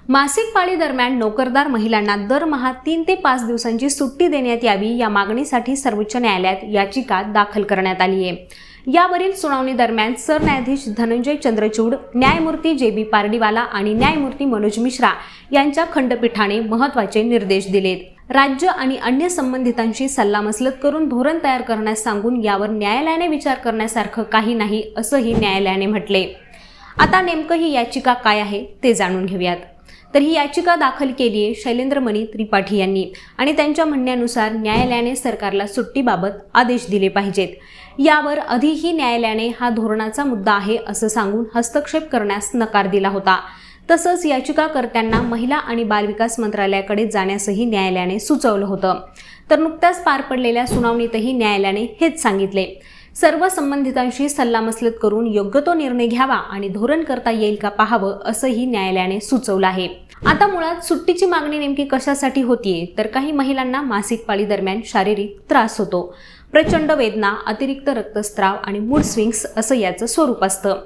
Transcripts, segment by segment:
मासिक पाळी दरम्यान नोकरदार महिलांना दरमहा 3 ते 5 दिवसांची सुट्टी देण्यात यावी या मागणीसाठी सर्वोच्च न्यायालयात याचिका दाखल करण्यात आली आहे। यावरील सुनावणी दरम्यान सरन्यायाधीश धनंजय चंद्रचूड, न्यायमूर्ती जे.बी. पारडीवाला आणि न्यायमूर्ती मनोज मिश्रा यांच्या खंडपीठाने महत्त्वाचे निर्देश दिलेत। राज्य आणि अन्य संबंधितांशी सल्लामसलत करून धोरण तयार करण्यास सांगून यावर न्यायालयाने विचार करण्यासारखं काही नाही असंही न्यायालयाने म्हटले। आता नेमकं ही याचिका काय आहे ते जाणून घेऊयात। तर ही याचिका दाखल केली आहे शैलेंद्रमणी त्रिपाठी यांनी आणि त्यांच्या म्हणण्यानुसार न्यायालयाने सरकारला सुट्टीबाबत आदेश दिले पाहिजेत। यावर आधीही न्यायालयाने हा धोरणाचा मुद्दा आहे असं सांगून हस्तक्षेप करण्यास नकार दिला होता। तसंच याचिकाकर्त्यांना महिला आणि बालविकास मंत्रालयाकडे जाण्यासही न्यायालयाने सुचवलं होतं। तर नुकत्याच पार पडलेल्या सुनावणीतही न्यायालयाने हेच सांगितले। सर्व संबंधितांशी सल्लामसलत करून योग्य तो निर्णय घ्यावा आणि धोरण करता येईल का पाहावं असंही न्यायालयाने सुचवलं आहे। आता मुळात सुट्टीची मागणी नेमकी कशासाठी होतीये तर काही महिलांना मासिक पाळी दरम्यान शारीरिक त्रास होतो। प्रचंड वेदना, अतिरिक्त रक्तस्राव आणि मूड स्विंग्स असं याचं स्वरूप असतं।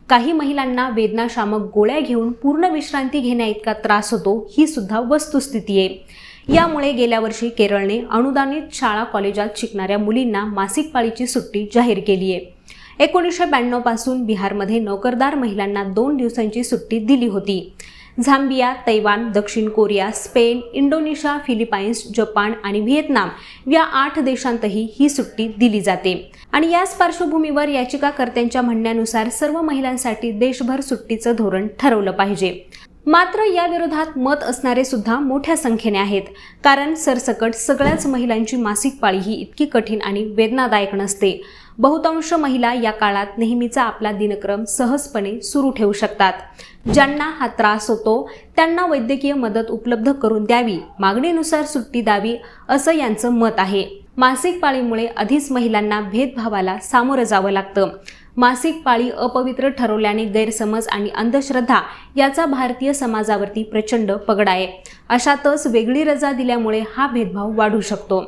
काही महिलांना वेदनाशामक गोळ्या घेऊन पूर्ण विश्रांती घेण्याइतका त्रास होतो, ही सुद्धा वस्तुस्थिती आहे। यामुळे गेल्या वर्षी केरळने अनुदानित शाळा कॉलेजात शिकणाऱ्या मुलींना मासिक पाळीची सुट्टी जाहीर केली आहे। 1992 पासून बिहारमध्ये नोकरदार महिलांना 2 दिवसांची सुट्टी दिली होती। झांबिया, तैवान, दक्षिण Korea, Spain, Indonesia, Philippines, Japan आणि व्हिएतनाम या 8 देशांतही ही सुट्टी दिली जाते। आणि याच पार्श्वभूमीवर याचिकाकर्त्यांच्या म्हणण्यानुसार सर्व महिलांसाठी देशभर सुट्टीचं धोरण ठरवलं पाहिजे। मात्र या विरोधात मत असणारे सुद्धा मोठ्या संख्येने आहेत, कारण सरसकट सगळ्याच महिलांची मासिक पाळी ही इतकी कठीण आणि वेदनादायक नसते। बहुतांश महिला या काळात नेहमीचा आपला दिनक्रम सहजपणे सुरू ठेवू शकतात। ज्यांना हा त्रास होतो त्यांना वैद्यकीय मदत उपलब्ध करून द्यावी, मागणीनुसार सुट्टी द्यावी असं यांचं मत आहे। मासिक पाळीमुळे आधीच महिलांना भेदभावाला सामोरं जावं लागतं। मासिक पाळी अपवित्र ठरवल्याने गैरसमज आणि अंधश्रद्धा याचा भारतीय समाजावरती प्रचंड पगडा आहे। अशातच वेगळी रजा दिल्यामुळे हा भेदभाव वाढू शकतो।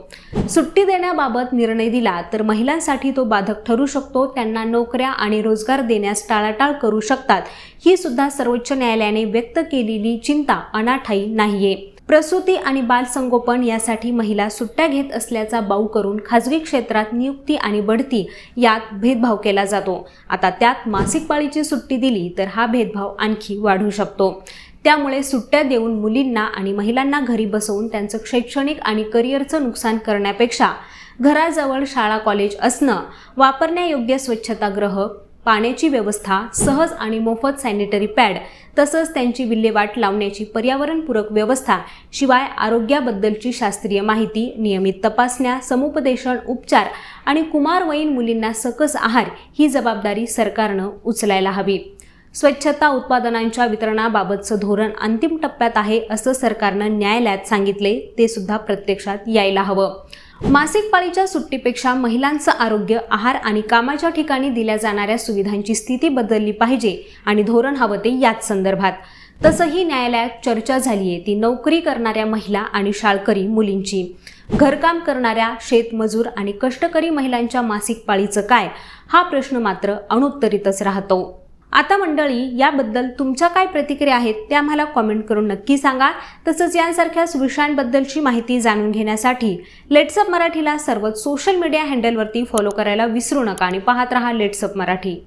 सुट्टी देण्याबाबत निर्णय दिला तर महिलांसाठी तो बाधक ठरू शकतो, त्यांना नोकऱ्या आणि रोजगार देण्यास टाळाटाळ करू शकतात। ही सुद्धा सर्वोच्च न्यायालयाने व्यक्त केलेली चिंता अनाठायी नाहीये। प्रसूती आणि बालसंगोपन यासाठी महिला सुट्ट्या घेत असल्याचा बाऊ करून खाजगी क्षेत्रात नियुक्ती आणि बढती यात भेदभाव केला जातो। आता त्यात मासिक पाळीची सुट्टी दिली तर हा भेदभाव आणखी वाढू शकतो। त्यामुळे सुट्ट्या देऊन मुलींना आणि महिलांना घरी बसवून त्यांचं शैक्षणिक आणि करिअरचं नुकसान करण्यापेक्षा घराजवळ शाळा कॉलेज असणं, वापरण्यायोग्य स्वच्छतागृह, पाण्याची व्यवस्था, सहज आणि मोफत सॅनिटरी पॅड तसंच त्यांची विल्हेवाट लावण्याची पर्यावरणपूरक व्यवस्था, शिवाय आरोग्याबद्दलची शास्त्रीय माहिती, नियमित तपासण्या, समुपदेशन, उपचार आणि कुमारवयीन मुलींना सकस आहार ही जबाबदारी सरकारनं उचलायला हवी। स्वच्छता उत्पादनांच्या वितरणाबाबतचं धोरण अंतिम टप्प्यात आहे असं सरकारनं न्यायालयात सांगितले, ते सुद्धा प्रत्यक्षात यायला हवं। मासिक पाळीच्या सुट्टीपेक्षा महिलांचं आरोग्य, आहार आणि कामाच्या ठिकाणी दिल्या जाणाऱ्या सुविधांची स्थिती बदलली पाहिजे आणि धोरण हवं ते याच संदर्भात। तसंही न्यायालयात चर्चा झाली आहे ती नोकरी करणाऱ्या महिला आणि शाळकरी मुलींची। घरकाम करणाऱ्या शेतमजूर आणि कष्टकरी महिलांच्या मासिक पाळीचं काय, हा प्रश्न मात्र अनुत्तरितच राहतो। आता मंडळी, याबद्दल तुमच्या काय प्रतिक्रिया आहेत त्या आम्हाला कॉमेंट करून नक्की सांगा। तसंच यांसारख्याच विषयांबद्दलची माहिती जाणून घेण्यासाठी लेट्स अप मराठीला सर्वच सोशल मीडिया हँडलवरती फॉलो करायला विसरू नका आणि पाहत रहा लेट्स अप मराठी।